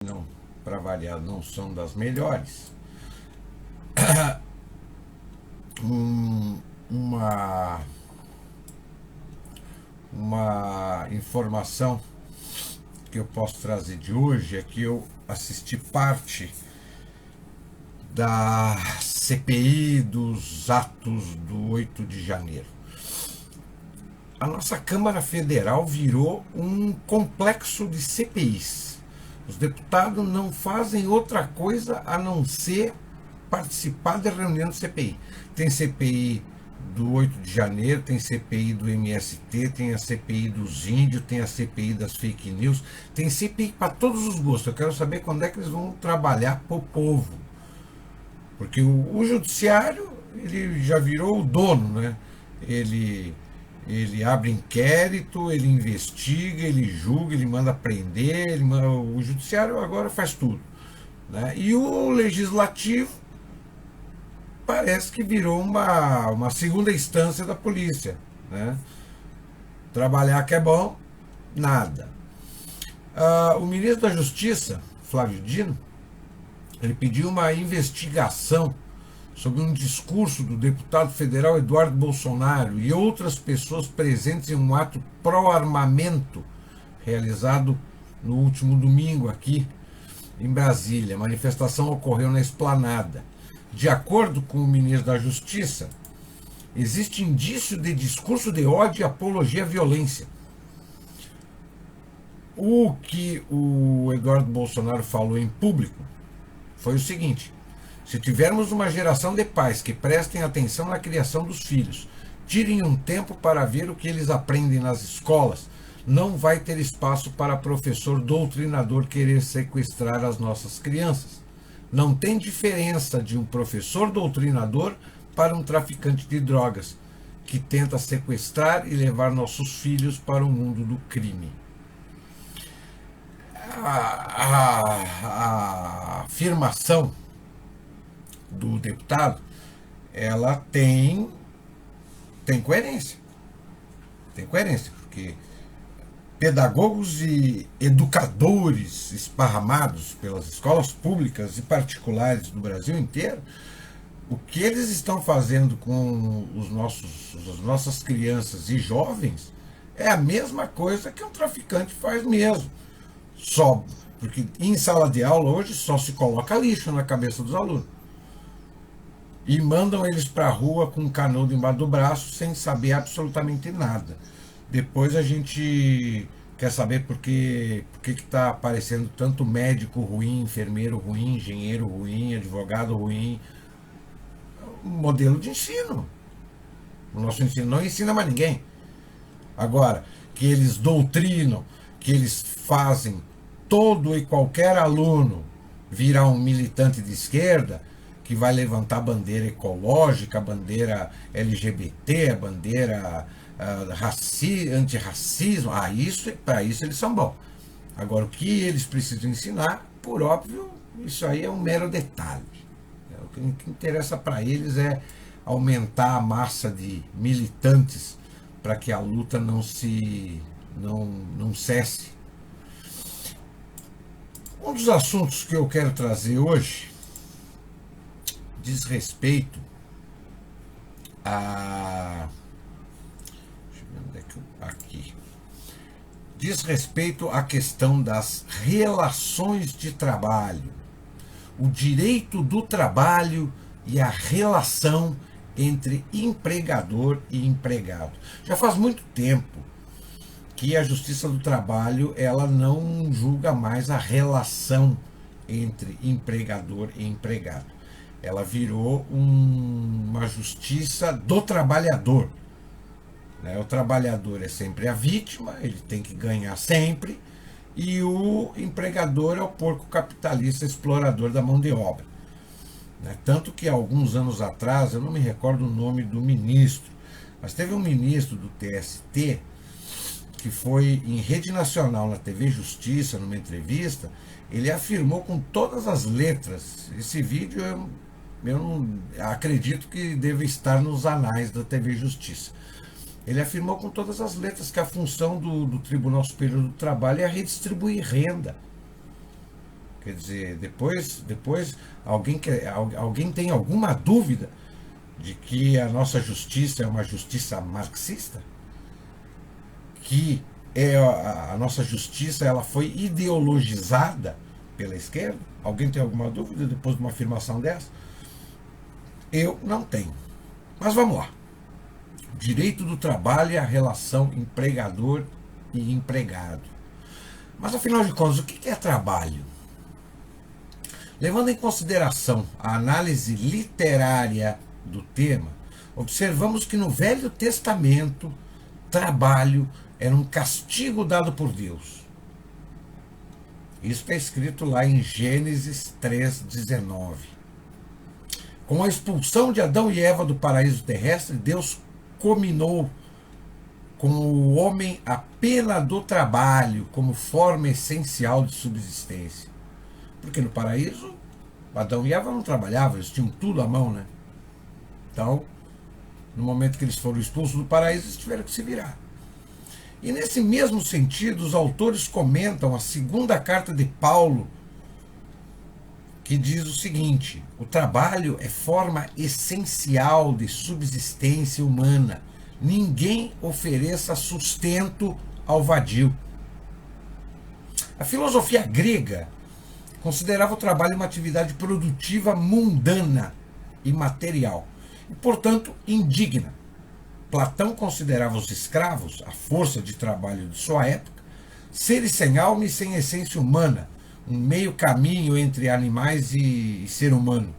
não, para variar, não são das melhores. Um, uma, uma informação que eu posso trazer de hoje é que eu assisti parte da CPI dos atos do 8 de janeiro. A nossa Câmara Federal virou um complexo de CPIs. Os deputados não fazem outra coisa a não ser participar da reunião do CPI. Tem CPI do 8 de janeiro, tem CPI do MST, tem a CPI dos índios, tem a CPI das fake news, tem CPI para todos os gostos. Eu quero saber quando é que eles vão trabalhar para o povo. Porque o judiciário, ele já virou o dono, né? Ele abre inquérito, ele investiga, ele julga, ele manda prender, o judiciário agora faz tudo, né? E o legislativo parece que virou uma segunda instância da polícia, né? Trabalhar que é bom, nada. O ministro da Justiça, Flávio Dino, ele pediu uma investigação sobre um discurso do deputado federal Eduardo Bolsonaro e outras pessoas presentes em um ato pró-armamento realizado no último domingo aqui em Brasília. A manifestação ocorreu na Esplanada. De acordo com o ministro da Justiça, existe indício de discurso de ódio e apologia à violência. O que o Eduardo Bolsonaro falou em público foi o seguinte: se tivermos uma geração de pais que prestem atenção na criação dos filhos, tirem um tempo para ver o que eles aprendem nas escolas, não vai ter espaço para professor doutrinador querer sequestrar as nossas crianças. Não tem diferença de um professor doutrinador para um traficante de drogas, que tenta sequestrar e levar nossos filhos para o mundo do crime. A afirmação do deputado, ela tem coerência. Tem coerência, porque pedagogos e educadores esparramados pelas escolas públicas e particulares do Brasil inteiro, o que eles estão fazendo com as nossas crianças e jovens é a mesma coisa que um traficante faz mesmo. Só porque em sala de aula hoje só se coloca lixo na cabeça dos alunos. E mandam eles para a rua com um canudo embaixo do braço sem saber absolutamente nada. Depois a gente quer saber por que está aparecendo tanto médico ruim, enfermeiro ruim, engenheiro ruim, advogado ruim. Modelo de ensino. O nosso ensino não ensina mais ninguém. Agora, que eles doutrinam, que eles fazem todo e qualquer aluno virar um militante de esquerda, que vai levantar a bandeira ecológica, a bandeira LGBT, a bandeira antirracismo, para isso eles são bons. Agora, o que eles precisam ensinar, por óbvio, isso aí é um mero detalhe. O que interessa para eles é aumentar a massa de militantes para que a luta não cesse. Um dos assuntos que eu quero trazer hoje diz respeito a. Deixa eu ver onde é que eu. Aqui. Diz respeito à questão das relações de trabalho, o direito do trabalho e a relação entre empregador e empregado. Já faz muito tempo que a Justiça do Trabalho ela não julga mais a relação entre empregador e empregado. Ela virou uma justiça do trabalhador. Né? O trabalhador é sempre a vítima, ele tem que ganhar sempre, e o empregador é o porco capitalista explorador da mão de obra. Né? Tanto que alguns anos atrás, eu não me recordo o nome do ministro, mas teve um ministro do TST que foi em rede nacional na TV Justiça, numa entrevista, ele afirmou com todas as letras, esse vídeo eu não acredito que deve estar nos anais da TV Justiça. Ele afirmou com todas as letras que a função do Tribunal Superior do Trabalho é redistribuir renda. Quer dizer, depois alguém tem alguma dúvida de que a nossa justiça é uma justiça marxista? Que a nossa justiça ela foi ideologizada pela esquerda? Alguém tem alguma dúvida depois de uma afirmação dessa? Eu não tenho. Mas vamos lá. Direito do trabalho é a relação empregador e empregado. Mas afinal de contas, o que é trabalho? Levando em consideração a análise literária do tema, observamos que no Velho Testamento, trabalho era um castigo dado por Deus. Isso está escrito lá em Gênesis 3,19. Com a expulsão de Adão e Eva do paraíso terrestre, Deus combinou com o homem a pena do trabalho como forma essencial de subsistência. Porque no paraíso, Adão e Eva não trabalhavam, eles tinham tudo à mão, né? Então, no momento que eles foram expulsos do paraíso, eles tiveram que se virar. E nesse mesmo sentido, os autores comentam a segunda carta de Paulo, que diz o seguinte: o trabalho é forma essencial de subsistência humana. Ninguém ofereça sustento ao vadio. A filosofia grega considerava o trabalho uma atividade produtiva mundana e material, e, portanto, indigna. Platão considerava os escravos, a força de trabalho de sua época, seres sem alma e sem essência humana, um meio caminho entre animais e ser humano.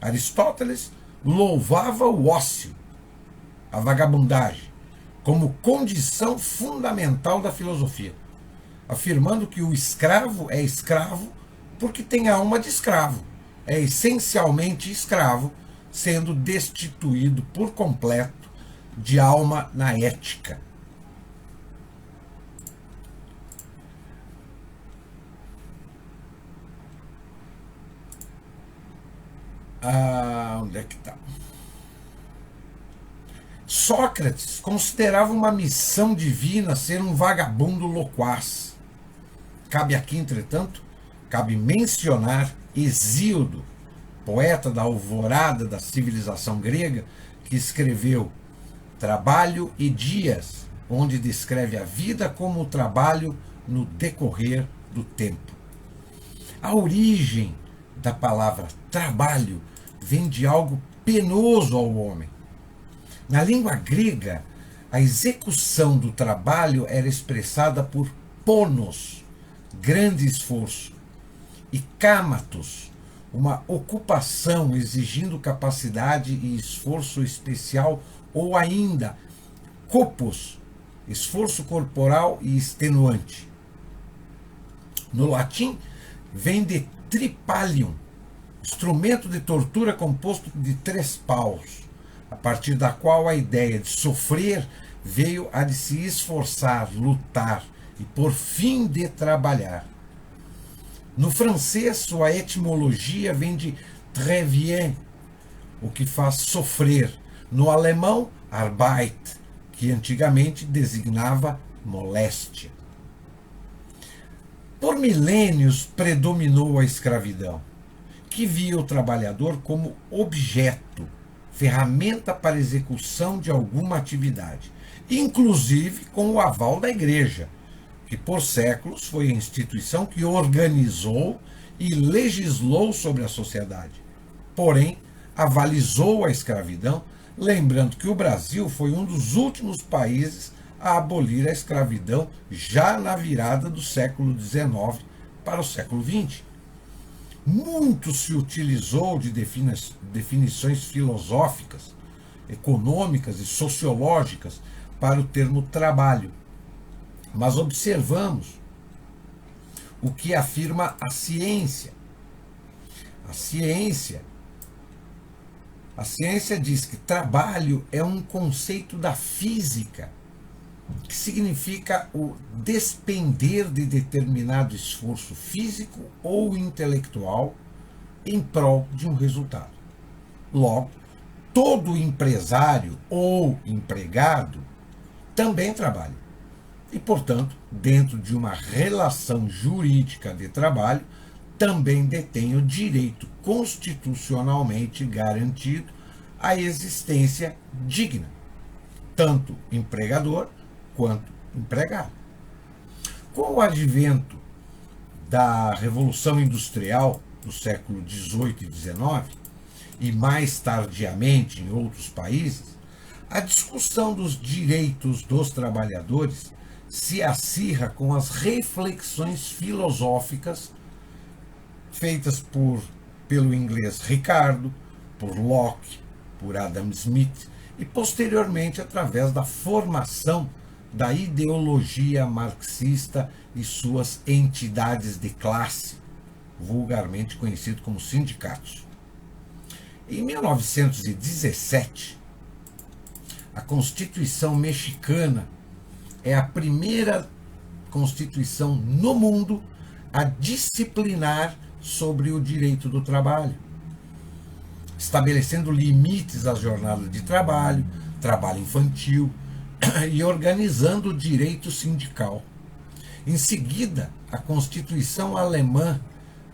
Aristóteles louvava o ócio, a vagabundagem, como condição fundamental da filosofia, afirmando que o escravo é escravo porque tem alma de escravo, é essencialmente escravo, sendo destituído por completo de alma na ética. Onde é que está? Sócrates considerava uma missão divina ser um vagabundo loquaz. Cabe aqui, entretanto, mencionar Hesíodo, poeta da alvorada da civilização grega, que escreveu Trabalho e Dias, onde descreve a vida como o trabalho no decorrer do tempo. A origem da palavra trabalho vem de algo penoso ao homem. Na língua grega, a execução do trabalho era expressada por ponos, grande esforço, e kamatos, uma ocupação exigindo capacidade e esforço especial, ou ainda kopos, esforço corporal e extenuante. No latim, vem de tripalium, instrumento de tortura composto de 3 paus, a partir da qual a ideia de sofrer veio a de se esforçar, lutar e por fim de trabalhar. No francês, sua etimologia vem de travailler, o que faz sofrer. No alemão, Arbeit, que antigamente designava moléstia. Por milênios predominou a escravidão, que via o trabalhador como objeto, ferramenta para execução de alguma atividade, inclusive com o aval da Igreja, que por séculos foi a instituição que organizou e legislou sobre a sociedade. Porém, avalizou a escravidão, lembrando que o Brasil foi um dos últimos países a abolir a escravidão já na virada do século XIX para o século XX. Muito se utilizou de definições filosóficas, econômicas e sociológicas para o termo trabalho. Mas observamos o que afirma a ciência. A ciência diz que trabalho é um conceito da física, que significa o despender de determinado esforço físico ou intelectual em prol de um resultado. Logo, todo empresário ou empregado também trabalha. E, portanto, dentro de uma relação jurídica de trabalho, também detém o direito constitucionalmente garantido à existência digna, tanto empregador quanto empregado. Com o advento da Revolução Industrial do século XVIII e XIX, e mais tardiamente em outros países, a discussão dos direitos dos trabalhadores se acirra com as reflexões filosóficas feitas pelo inglês Ricardo, por Locke, por Adam Smith e posteriormente através da formação da ideologia marxista e suas entidades de classe, vulgarmente conhecido como sindicatos. Em 1917, a Constituição mexicana é a primeira Constituição no mundo a disciplinar sobre o direito do trabalho, estabelecendo limites às jornadas de trabalho, trabalho infantil e organizando o direito sindical. Em seguida, a Constituição alemã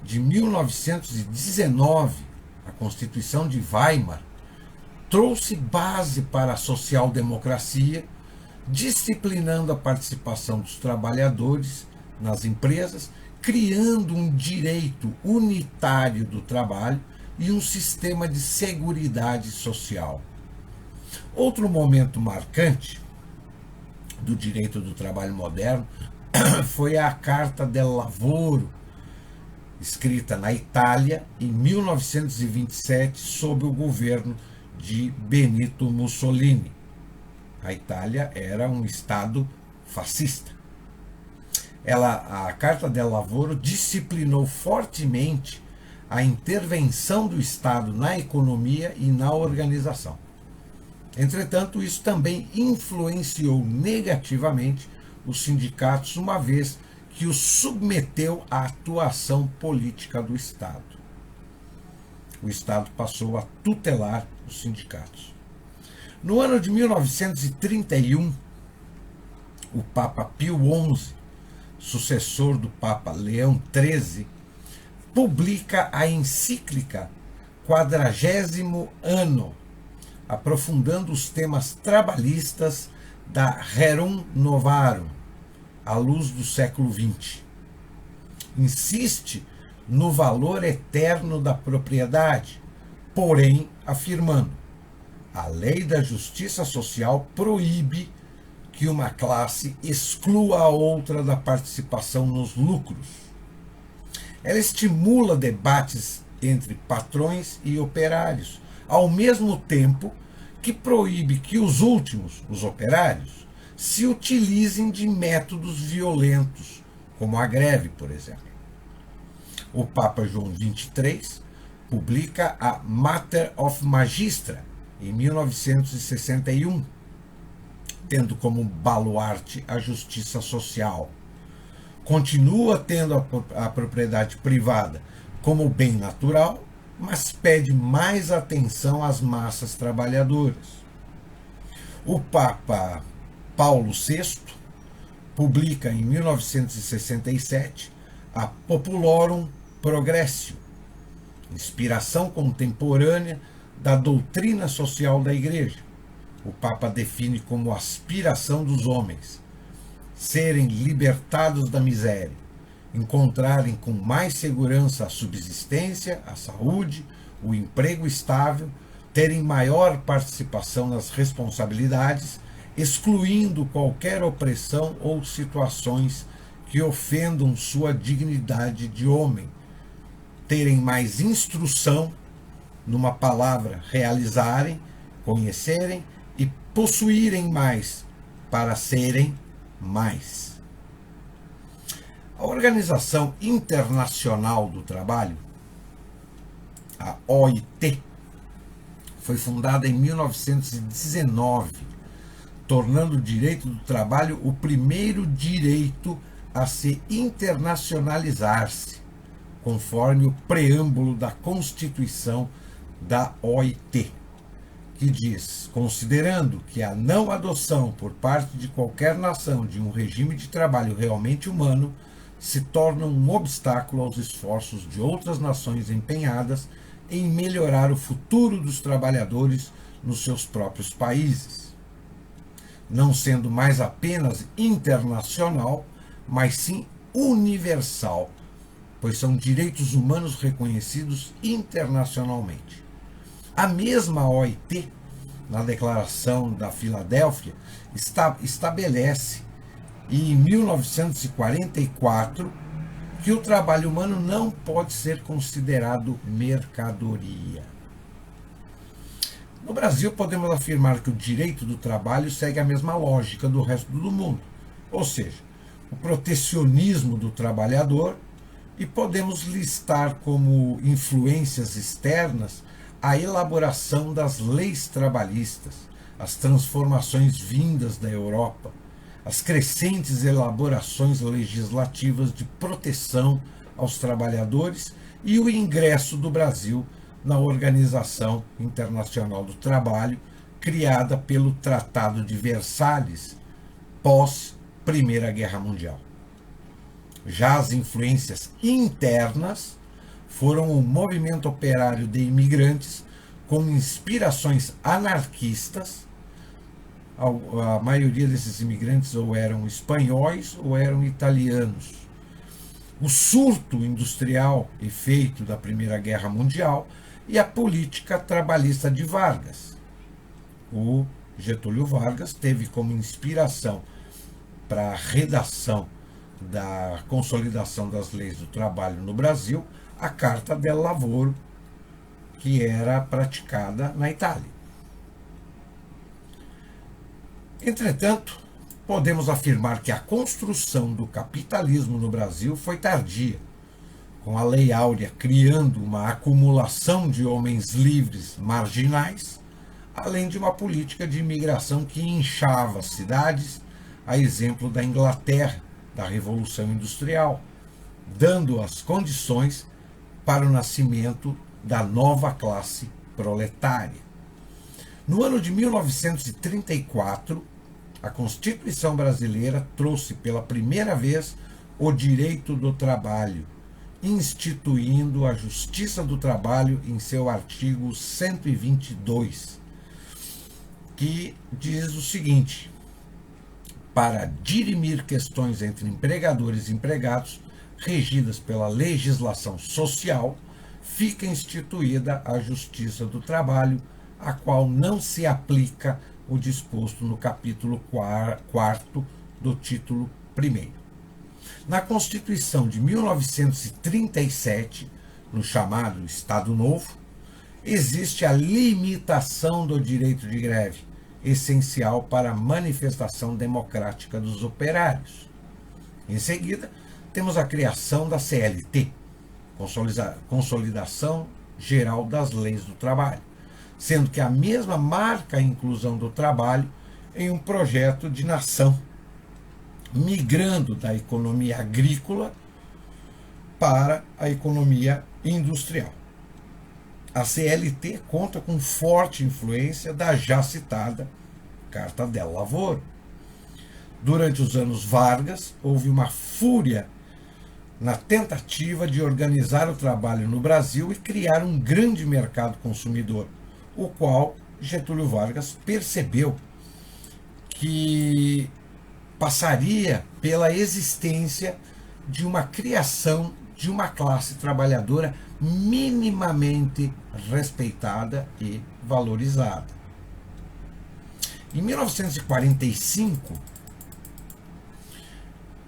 de 1919, a Constituição de Weimar, trouxe base para a social-democracia, disciplinando a participação dos trabalhadores nas empresas, criando um direito unitário do trabalho e um sistema de seguridade social. Outro momento marcante do direito do trabalho moderno foi a Carta del Lavoro, escrita na Itália em 1927 sob o governo de Benito Mussolini. A Itália era um estado fascista. A Carta del Lavoro disciplinou fortemente a intervenção do Estado na economia e na organização. Entretanto, isso também influenciou negativamente os sindicatos, uma vez que os submeteu à atuação política do Estado. O Estado passou a tutelar os sindicatos. No ano de 1931, o Papa Pio XI, sucessor do Papa Leão XIII, publica a encíclica Quadragésimo Anno, aprofundando os temas trabalhistas da Rerum Novarum, à luz do século XX. Insiste no valor eterno da propriedade, porém afirmando: a lei da justiça social proíbe que uma classe exclua a outra da participação nos lucros. Ela estimula debates entre patrões e operários, ao mesmo tempo que proíbe que os últimos, os operários, se utilizem de métodos violentos, como a greve, por exemplo. O Papa João XXIII publica a Mater of Magistra, em 1961, tendo como baluarte a justiça social. Continua tendo a propriedade privada como bem natural, mas pede mais atenção às massas trabalhadoras. O Papa Paulo VI publica em 1967 a Populorum Progressio, inspiração contemporânea da doutrina social da Igreja. O Papa define como aspiração dos homens serem libertados da miséria, encontrarem com mais segurança a subsistência, a saúde, o emprego estável, terem maior participação nas responsabilidades, excluindo qualquer opressão ou situações que ofendam sua dignidade de homem, terem mais instrução, numa palavra, realizarem, conhecerem e possuírem mais para serem mais. A Organização Internacional do Trabalho, a OIT, foi fundada em 1919, tornando o direito do trabalho o primeiro direito a se internacionalizar-se, conforme o preâmbulo da Constituição da OIT, que diz: considerando que a não adoção por parte de qualquer nação de um regime de trabalho realmente humano se torna um obstáculo aos esforços de outras nações empenhadas em melhorar o futuro dos trabalhadores nos seus próprios países, não sendo mais apenas internacional, mas sim universal, pois são direitos humanos reconhecidos internacionalmente. A mesma OIT, na Declaração da Filadélfia, estabelece, em 1944, que o trabalho humano não pode ser considerado mercadoria. No Brasil, podemos afirmar que o direito do trabalho segue a mesma lógica do resto do mundo, ou seja, o protecionismo do trabalhador, e podemos listar como influências externas a elaboração das leis trabalhistas, as transformações vindas da Europa, as crescentes elaborações legislativas de proteção aos trabalhadores e o ingresso do Brasil na Organização Internacional do Trabalho, criada pelo Tratado de Versalhes, pós-Primeira Guerra Mundial. Já as influências internas foram o movimento operário de imigrantes com inspirações anarquistas. A maioria desses imigrantes ou eram espanhóis ou eram italianos. O surto industrial efeito da Primeira Guerra Mundial e a política trabalhista de Vargas. O Getúlio Vargas teve como inspiração para a redação da consolidação das leis do trabalho no Brasil a Carta del Lavoro, que era praticada na Itália. Entretanto, podemos afirmar que a construção do capitalismo no Brasil foi tardia, com a Lei Áurea criando uma acumulação de homens livres marginais, além de uma política de imigração que inchava as cidades, a exemplo da Inglaterra, da Revolução Industrial, dando as condições para o nascimento da nova classe proletária. No ano de 1934, a Constituição brasileira trouxe pela primeira vez o direito do trabalho, instituindo a Justiça do Trabalho em seu artigo 122, que diz o seguinte: para dirimir questões entre empregadores e empregados, regidas pela legislação social, fica instituída a Justiça do Trabalho, a qual não se aplica o disposto no capítulo 4º do título 1º. Na Constituição de 1937, no chamado Estado Novo, existe a limitação do direito de greve, essencial para a manifestação democrática dos operários. Em seguida, temos a criação da CLT, Consolidação Geral das Leis do Trabalho, sendo que a mesma marca a inclusão do trabalho em um projeto de nação, migrando da economia agrícola para a economia industrial. A CLT conta com forte influência da já citada Carta del Lavoro. Durante os anos Vargas, houve uma fúria na tentativa de organizar o trabalho no Brasil e criar um grande mercado consumidor, o qual Getúlio Vargas percebeu que passaria pela existência de uma criação de uma classe trabalhadora minimamente respeitada e valorizada. Em 1945,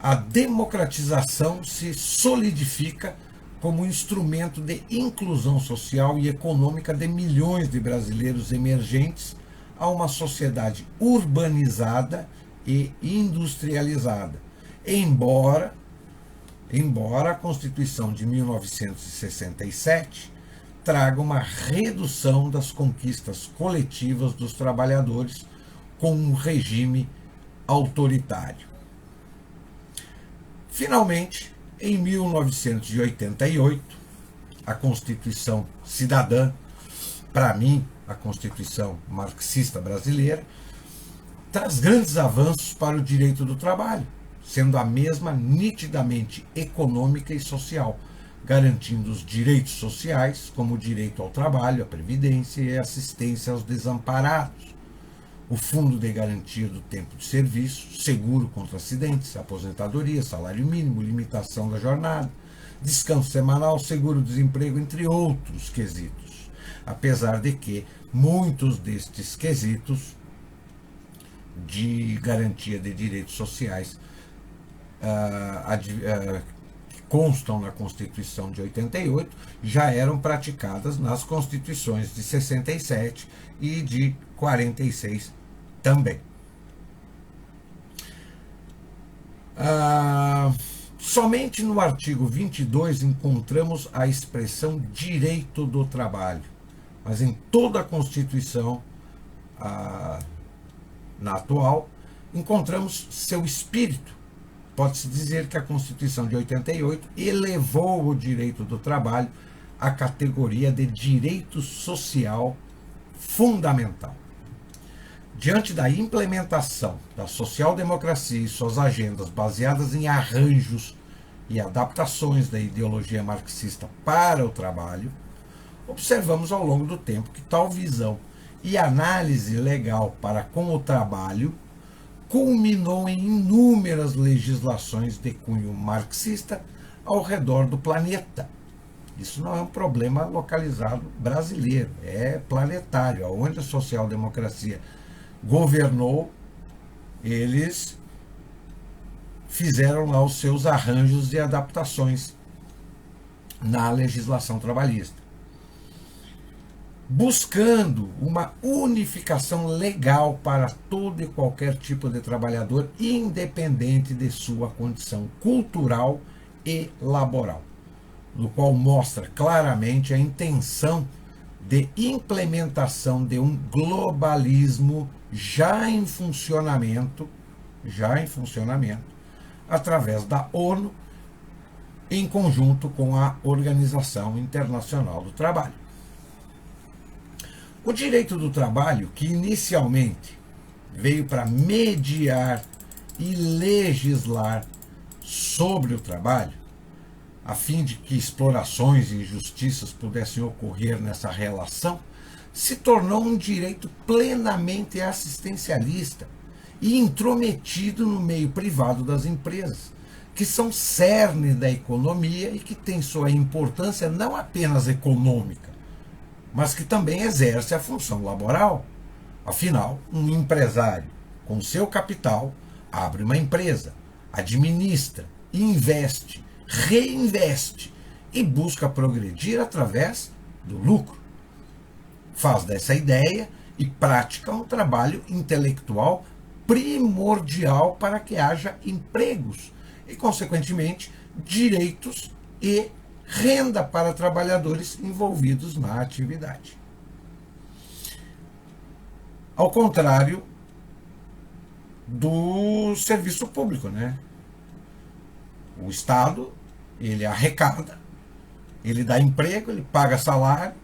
a democratização se solidifica como instrumento de inclusão social e econômica de milhões de brasileiros emergentes a uma sociedade urbanizada e industrializada, embora a Constituição de 1967 traga uma redução das conquistas coletivas dos trabalhadores com um regime autoritário. Finalmente, em 1988, a Constituição Cidadã, para mim, a Constituição marxista brasileira, traz grandes avanços para o direito do trabalho, sendo a mesma nitidamente econômica e social, garantindo os direitos sociais, como o direito ao trabalho, à previdência e assistência aos desamparados, o fundo de garantia do tempo de serviço, seguro contra acidentes, aposentadoria, salário mínimo, limitação da jornada, descanso semanal, seguro-desemprego, entre outros quesitos. Apesar de que muitos destes quesitos de garantia de direitos sociais que constam na Constituição de 88 já eram praticadas nas Constituições de 67 e de 46 também. Somente no artigo 22 encontramos a expressão direito do trabalho, mas em toda a Constituição, na atual, encontramos seu espírito. Pode-se dizer que a Constituição de 88 elevou o direito do trabalho à categoria de direito social fundamental. Diante da implementação da social-democracia e suas agendas baseadas em arranjos e adaptações da ideologia marxista para o trabalho, observamos ao longo do tempo que tal visão e análise legal para com o trabalho culminou em inúmeras legislações de cunho marxista ao redor do planeta. Isso não é um problema localizado brasileiro, é planetário. Onde a social-democracia governou, eles fizeram lá os seus arranjos e adaptações na legislação trabalhista, buscando uma unificação legal para todo e qualquer tipo de trabalhador, independente de sua condição cultural e laboral, no qual mostra claramente a intenção de implementação de um globalismo já em funcionamento, através da ONU, em conjunto com a Organização Internacional do Trabalho. O direito do trabalho, que inicialmente veio para mediar e legislar sobre o trabalho, a fim de que explorações e injustiças pudessem ocorrer nessa relação, se tornou um direito plenamente assistencialista e intrometido no meio privado das empresas, que são cerne da economia e que têm sua importância não apenas econômica, mas que também exerce a função laboral. Afinal, um empresário, com seu capital, abre uma empresa, administra, investe, reinveste e busca progredir através do lucro. Faz dessa ideia e prática um trabalho intelectual primordial para que haja empregos e, consequentemente, direitos e renda para trabalhadores envolvidos na atividade. Ao contrário do serviço público, né? O Estado, ele arrecada, ele dá emprego, ele paga salário,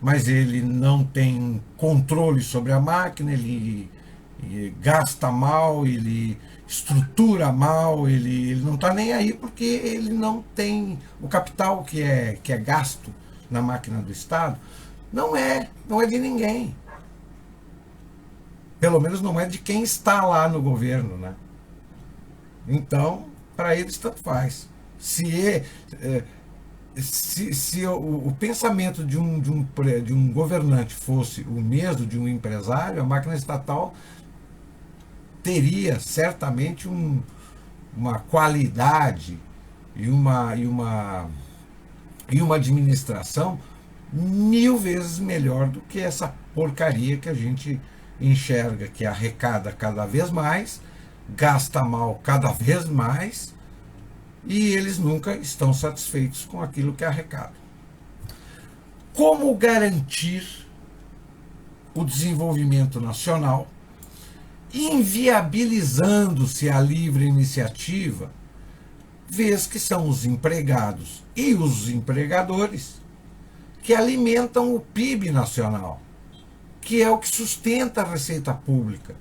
mas ele não tem controle sobre a máquina, ele gasta mal, ele estrutura mal, ele não está nem aí porque ele não tem o capital que é gasto na máquina do Estado. Não é de ninguém. Pelo menos não é de quem está lá no governo, né? Então, para eles tanto faz. Se o pensamento de um governante fosse o mesmo de um empresário, a máquina estatal teria certamente uma qualidade e uma administração 1000 vezes melhor do que essa porcaria que a gente enxerga, que arrecada cada vez mais, gasta mal cada vez mais, e eles nunca estão satisfeitos com aquilo que arrecadam. Como garantir o desenvolvimento nacional, inviabilizando-se a livre iniciativa, vez que são os empregados e os empregadores que alimentam o PIB nacional, que é o que sustenta a receita pública,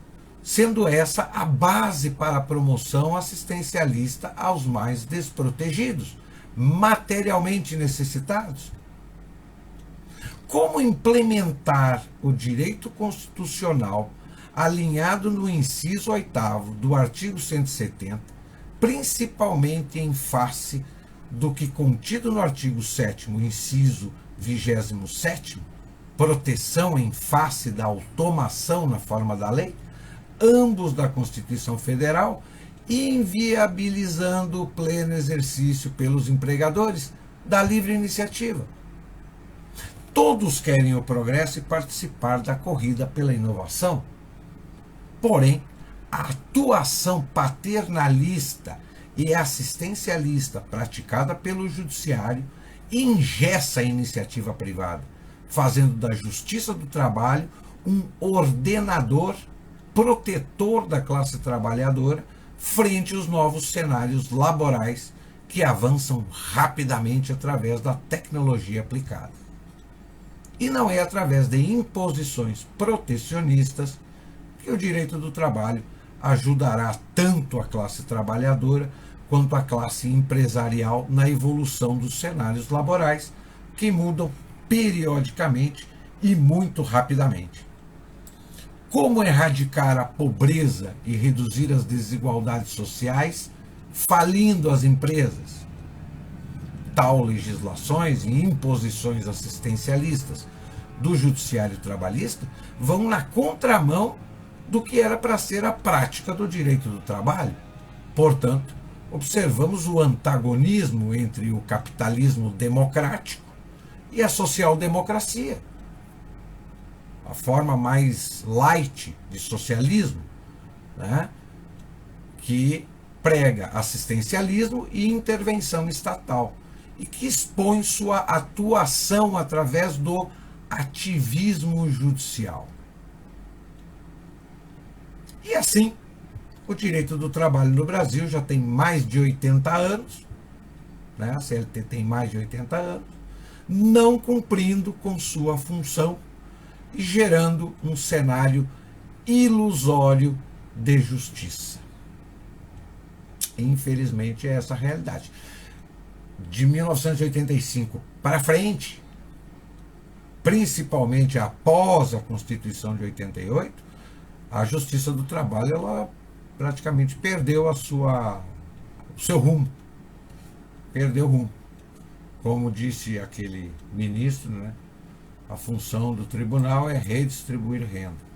sendo essa a base para a promoção assistencialista aos mais desprotegidos, materialmente necessitados. Como implementar o direito constitucional alinhado no inciso 8º do artigo 170, principalmente em face do que contido no artigo 7º, inciso 27º, proteção em face da automação na forma da lei, ambos da Constituição Federal, inviabilizando o pleno exercício pelos empregadores da livre iniciativa. Todos querem o progresso e participar da corrida pela inovação. Porém, a atuação paternalista e assistencialista praticada pelo judiciário engessa a iniciativa privada, fazendo da justiça do trabalho um ordenador, protetor da classe trabalhadora frente aos novos cenários laborais que avançam rapidamente através da tecnologia aplicada. E não é através de imposições protecionistas que o direito do trabalho ajudará tanto a classe trabalhadora quanto a classe empresarial na evolução dos cenários laborais, que mudam periodicamente e muito rapidamente. Como erradicar a pobreza e reduzir as desigualdades sociais, falindo as empresas? Tal legislações e imposições assistencialistas do judiciário trabalhista vão na contramão do que era para ser a prática do direito do trabalho. Portanto, observamos o antagonismo entre o capitalismo democrático e a social-democracia, a forma mais light de socialismo, né, que prega assistencialismo e intervenção estatal, e que expõe sua atuação através do ativismo judicial. E assim, o direito do trabalho no Brasil já tem mais de 80 anos, né? A CLT tem mais de 80 anos, não cumprindo com sua função e gerando um cenário ilusório de justiça. Infelizmente, é essa a realidade. De 1985 para frente, principalmente após a Constituição de 88, a Justiça do Trabalho ela praticamente perdeu o seu rumo. Perdeu o rumo. Como disse aquele ministro, né, a função do tribunal é redistribuir renda.